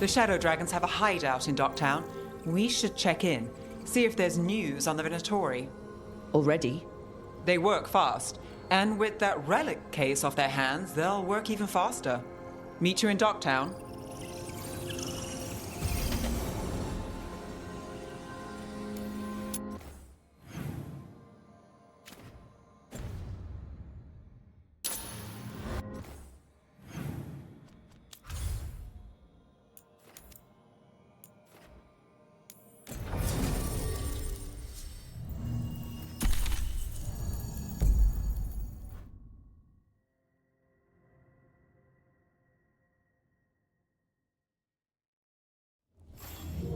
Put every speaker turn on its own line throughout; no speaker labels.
The Shadow Dragons have a hideout in Docktown. We should check in, see if there's news on the Venatori.
Already?
They work fast, and with that relic case off their hands, they'll work even faster. Meet you in Docktown.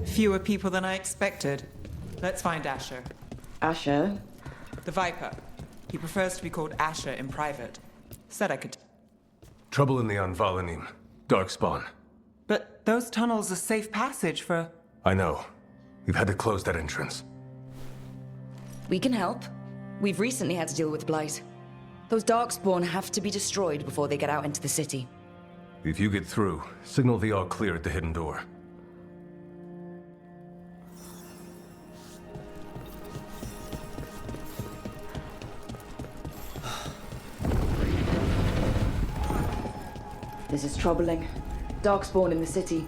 Fewer people than I expected. Let's find Asher.
Asher?
The Viper. He prefers to be called Asher in private. Said I could.
Trouble in the Anvalanim. Darkspawn.
But those tunnels are safe passage for...
I know. We've had to close that entrance.
We can help. We've recently had to deal with Blight. Those Darkspawn have to be destroyed before they get out into the city.
If you get through, signal the all clear at the hidden door.
This is troubling. Darkspawn in the city.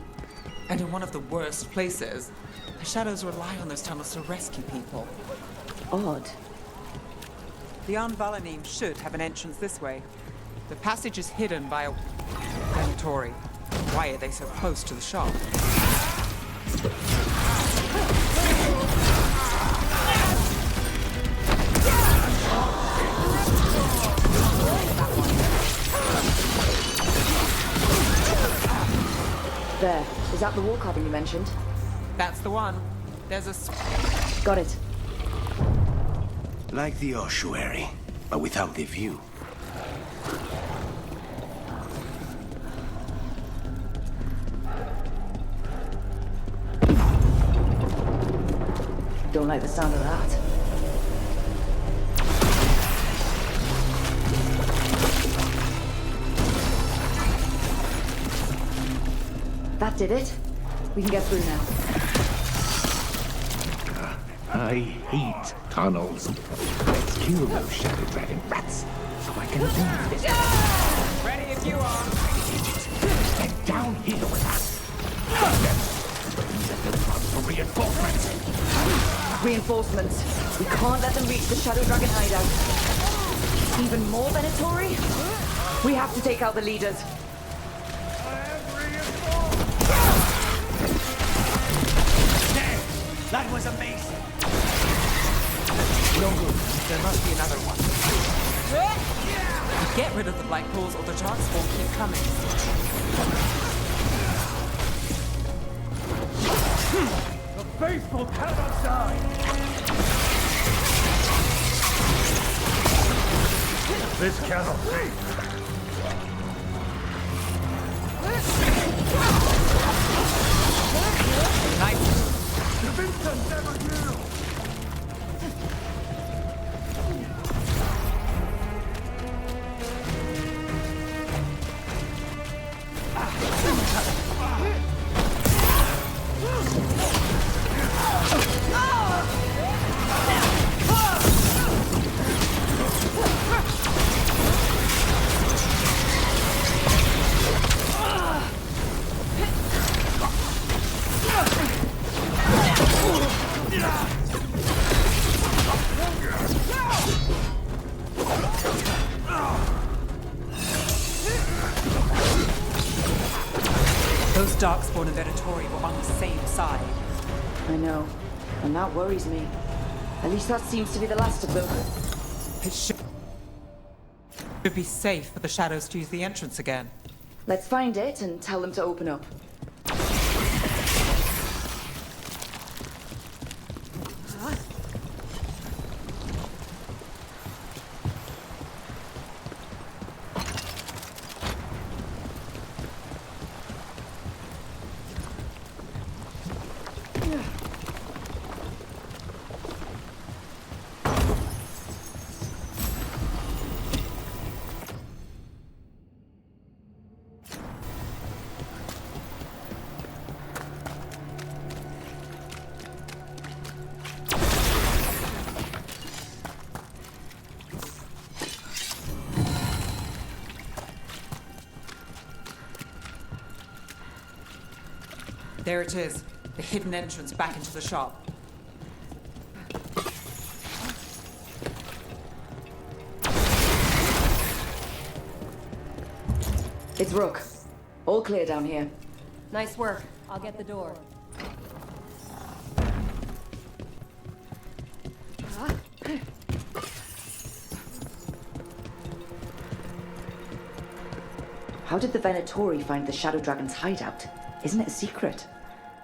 And in one of the worst places. The Shadows rely on those tunnels to rescue people.
Odd.
The Anvalanim should have an entrance this way. The passage is hidden by a... Venatori. Why are they so close to the shop?
There. Is that the wall carving you mentioned?
That's the one. There's a...
Got it.
Like the ossuary, but without the view.
Don't like the sound of that. That did it. We can get through now.
I hate tunnels. Let's kill those Shadow Dragon rats, so I can leave this.
Ready if you are.
Get down here with us. Let them run for reinforcements.
Reinforcements. We can't let them reach the Shadow Dragon hideout. Even more Venatori? We have to take out the leaders.
That was amazing.
No good. There must be another one. Get rid of the black pools or the Darkspawn keep coming.
The faithful cannot die.
This cannot be.
Nice.
Vincent never knew.
Those Darkspawn and Venatori were on the same side.
I know. And that worries me. At least that seems to be the last of them.
It should be safe for the Shadows to use the entrance again.
Let's find it and tell them to open up.
There it is. The hidden entrance back into the shop.
It's Rook. All clear down here.
Nice work. I'll get the door.
How did the Venatori find the Shadow Dragon's hideout? Isn't it a secret?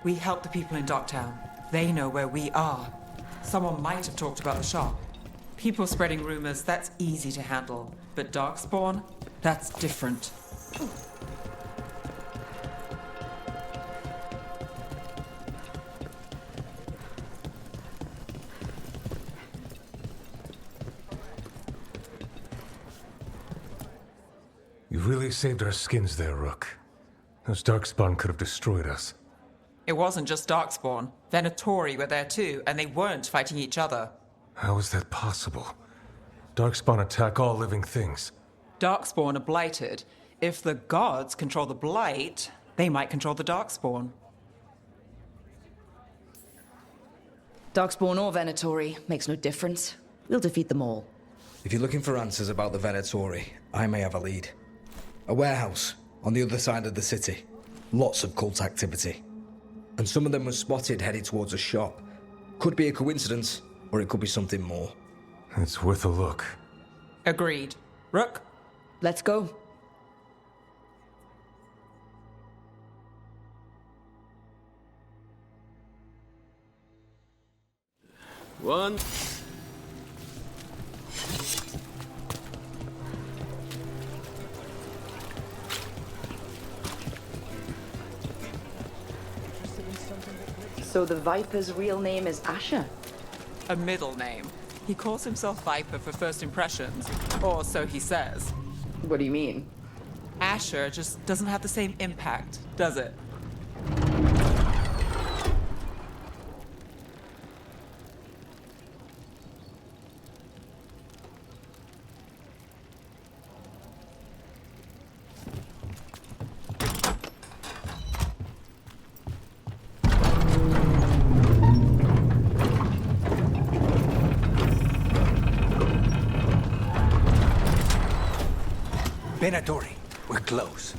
We help the people in Docktown. They know where we are. Someone might have talked about the shop. People spreading rumors, that's easy to handle. But Darkspawn, that's different.
You really saved our skins there, Rook. Those Darkspawn could have destroyed us.
It wasn't just Darkspawn. Venatori were there too, and they weren't fighting each other.
How is that possible? Darkspawn attack all living things.
Darkspawn are blighted. If the gods control the blight, they might control the Darkspawn.
Darkspawn or Venatori, makes no difference. We'll defeat them all.
If you're looking for answers about the Venatori, I may have a lead. A warehouse on the other side of the city. Lots of cult activity. And some of them were spotted headed towards a shop. Could be a coincidence, or it could be something more.
It's worth a look.
Agreed. Rook?
Let's go.
One.
So the Viper's real name is Asher?
A middle name. He calls himself Viper for first impressions, or so he says.
What do you mean?
Asher just doesn't have the same impact, does it?
Venatori, we're close.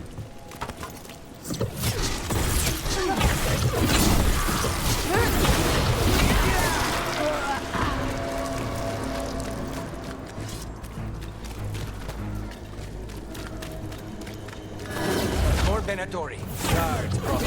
More Venatori. Guards, probably.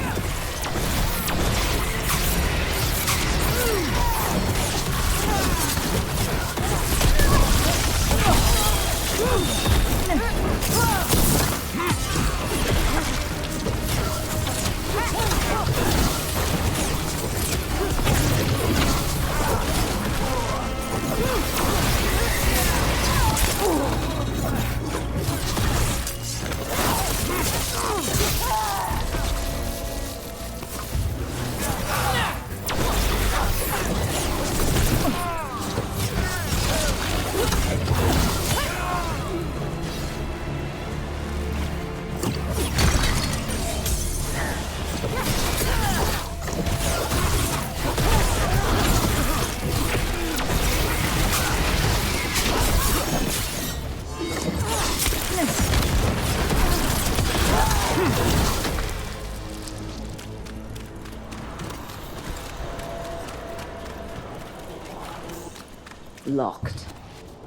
Locked.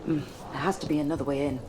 There has to be another way in.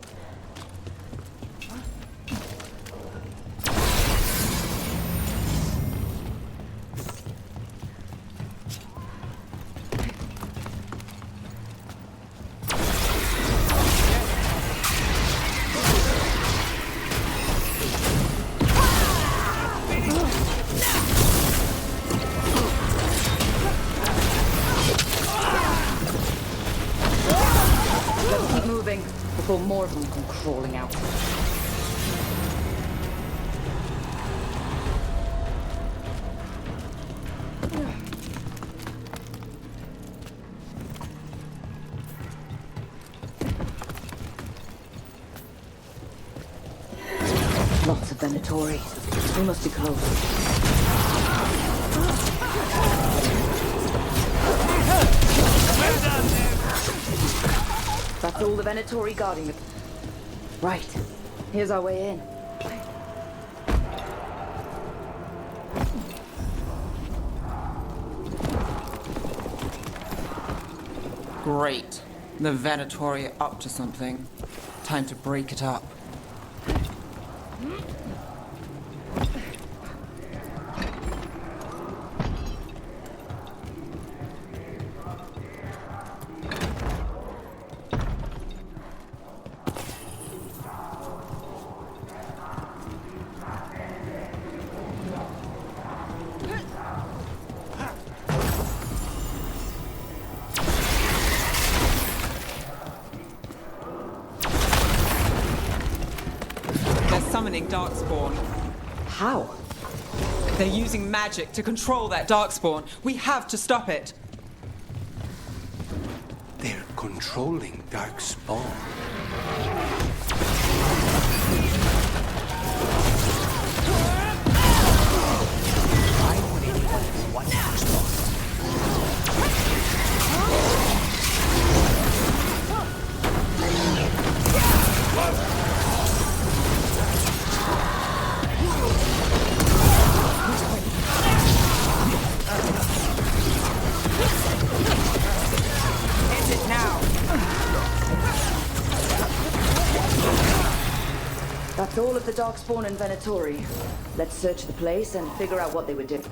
Before more of them come crawling out. Lots of Venatori. We must be close. all the Venatori guarding the... Right. Here's our way in.
Great. The Venatori are up to something. Time to break it up. Summoning Darkspawn.
How?
They're using magic to control that Darkspawn. We have to stop it.
They're controlling Darkspawn. Why would anyone want Darkspawn?
That's all of the Darkspawn and Venatori. Let's search the place and figure out what they were doing.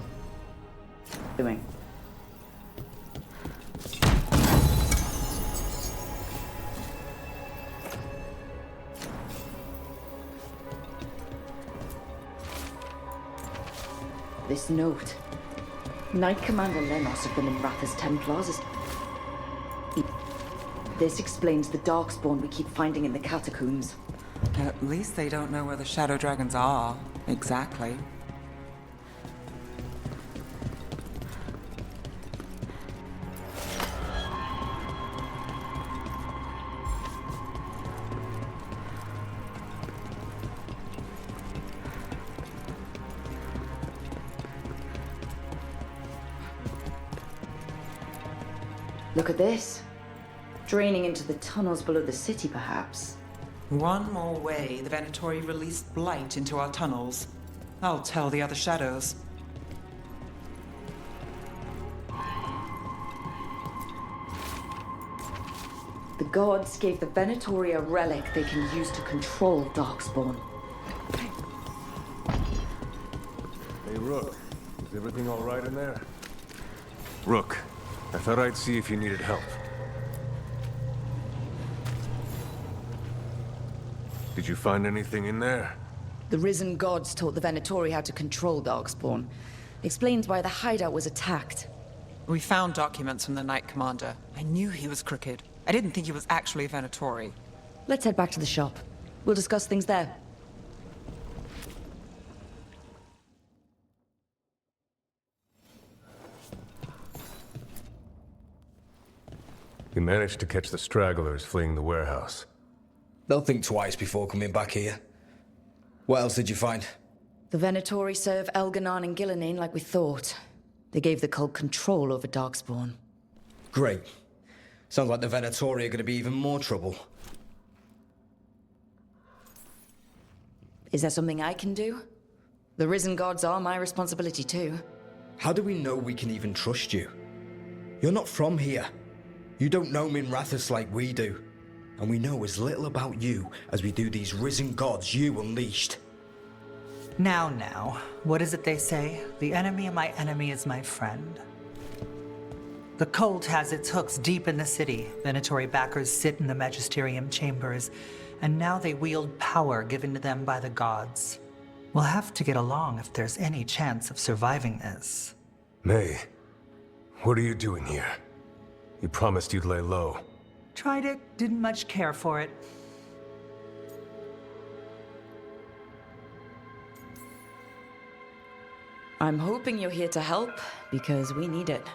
This note. Knight Commander Lenos of the Minrathous Templars is... This explains the Darkspawn we keep finding in the catacombs.
At least they don't know where the Shadow Dragons are. Exactly.
Look at this. Draining into the tunnels below the city, perhaps.
One more way the Venatori released blight into our tunnels. I'll tell the other shadows.
The gods gave the Venatori a relic they can use to control Darkspawn.
Hey, Rook. Is everything all right in there? Rook, I thought I'd see if you needed help. Did you find anything in there?
The risen gods taught the Venatori how to control Darkspawn. Explains why the hideout was attacked.
We found documents from the Knight Commander. I knew he was crooked. I didn't think he was actually a Venatori.
Let's head back to the shop. We'll discuss things there.
You managed to catch the stragglers fleeing the warehouse.
They'll think twice before coming back here. What else did you find?
The Venatori serve Elganon and Gillenane like we thought. They gave the cult control over Darkspawn.
Great. Sounds like the Venatori are going to be even more trouble.
Is there something I can do? The risen gods are my responsibility too.
How do we know we can even trust you? You're not from here. You don't know Minrathous like we do. And we know as little about you as we do these risen gods you unleashed.
Now, what is it they say? The enemy of my enemy is my friend. The cult has its hooks deep in the city. Venatori backers sit in the magisterium chambers, and now they wield power given to them by the gods. We'll have to get along if there's any chance of surviving this.
May, what are you doing here? You promised you'd lay low.
Tried it, didn't much care for it.
I'm hoping you're here to help, because we need it.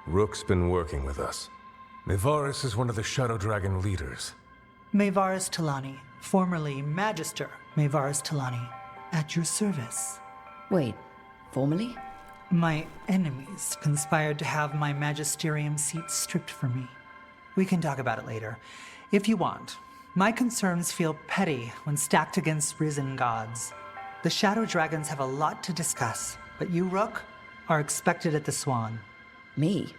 Rook's been working with us. Mayvaris is one of the Shadow Dragon leaders.
Mayvaris Talani, formerly Magister Mayvaris Talani, at your service.
Wait, formally?
My enemies conspired to have my magisterium seat stripped from me. We can talk about it later. If you want. My concerns feel petty when stacked against risen gods. The Shadow Dragons have a lot to discuss, but you, Rook, are expected at the Swan.
Me?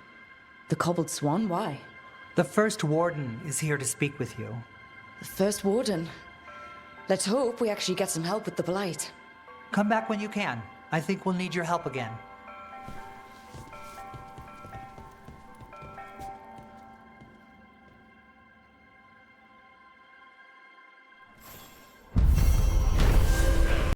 The Cobbled Swan? Why?
The First Warden is here to speak with you.
The First Warden? Let's hope we actually get some help with the Blight.
Come back when you can. I think we'll need your help again.